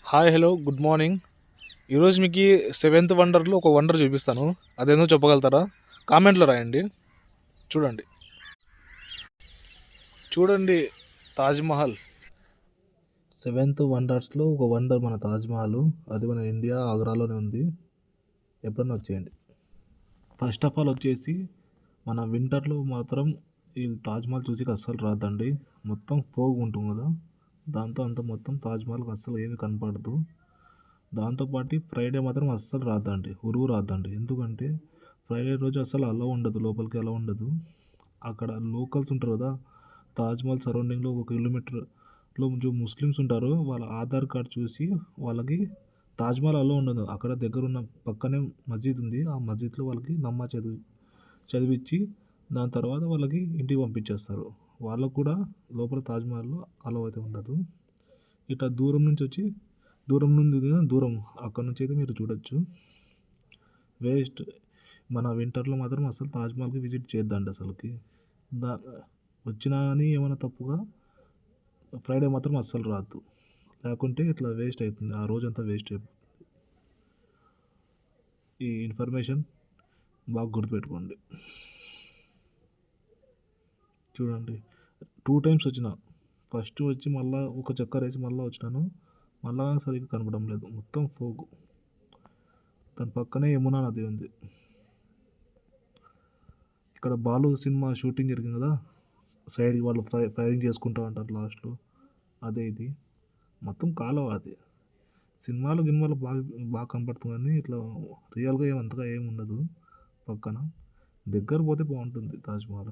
Hi hello good morning. ఈరోజు మీకు seventh వండర్లో ఒక వండర్ చూపిస్తాను. అదేందో చెప్పగలుగుతారా? కామెంట్లో రాయండి. చూడండి చూడండి తాజ్మహల్. సెవెంత్ వండర్స్లో ఒక వండర్ మన తాజ్మహల్. అది మన ఇండియా ఆగ్రాలోనే ఉంది. ఎప్పుడన్నా వచ్చేయండి. ఫస్ట్ ఆఫ్ ఆల్ వచ్చేసి మన వింటర్లో మాత్రం ఈ తాజ్మహల్ చూసి అస్సలు రాదండి. మొత్తం ఫోగ్ ఉంటుంది కదా, దాంతో అంత మొత్తం తాజ్మహల్కి అస్సలు ఏమి కనపడదు. దాంతోపాటు ఫ్రైడే మాత్రం అస్సలు రాద్దండి, ఉరువు రాద్దండి. ఎందుకంటే ఫ్రైడే రోజు అస్సలు అలా ఉండదు, లోపలికి అలా ఉండదు. అక్కడ లోకల్స్ ఉంటారు కదా, తాజ్మహల్ సరౌండింగ్లో 1 కిలోమీటర్లో ముస్లిమ్స్ ఉంటారు. వాళ్ళ ఆధార్ కార్డ్ చూసి వాళ్ళకి తాజ్మహల్ అలా ఉండదు. అక్కడ దగ్గర ఉన్న పక్కనే మస్జిద్ ఉంది. ఆ మస్జిద్లో వాళ్ళకి నమాజ్ చదివించి దాని తర్వాత వాళ్ళకి ఇంటికి పంపించేస్తారు. వాళ్ళకు కూడా లోపల తాజ్మహల్లో అలో అయితే ఉండదు. ఇట్లా దూరం నుండి దూరం అక్కడ నుంచి అయితే మీరు చూడొచ్చు. వేస్ట్. మన వింటర్లో మాత్రం అసలు తాజ్మహల్కి విజిట్ చేద్దండి అసలుకి. దా వచ్చినా కానీ ఏమైనా తప్పుగా ఫ్రైడే మాత్రం అస్సలు రాదు, లేకుంటే ఇట్లా వేస్ట్ అవుతుంది, ఆ రోజంతా వేస్ట్ అయిపోతుంది. ఈ ఇన్ఫర్మేషన్ బాగా గుర్తుపెట్టుకోండి. చూడండి 2 టైమ్స్ వచ్చిన. ఫస్ట్ వచ్చి మళ్ళీ ఒక చక్కర వేసి మళ్ళీ వచ్చినాను, మళ్ళా సరిగ్గా కనపడడం లేదు, మొత్తం ఫోగు. దాని పక్కనే యమునా నది ఉంది. ఇక్కడ బాలు సినిమా షూటింగ్ జరిగింది కదా, సైడ్కి వాళ్ళు ఫైరింగ్ చేసుకుంటూ ఉంటారు లాస్ట్లో, అదే ఇది. మొత్తం కాలువ అది. సినిమాలు గినిమాలు బాగా బాగా కనపడుతుంది కానీ ఇట్లా రియల్గా అంతగా ఏమి ఉండదు. పక్కన దగ్గర పోతే బాగుంటుంది తాజ్మహల్.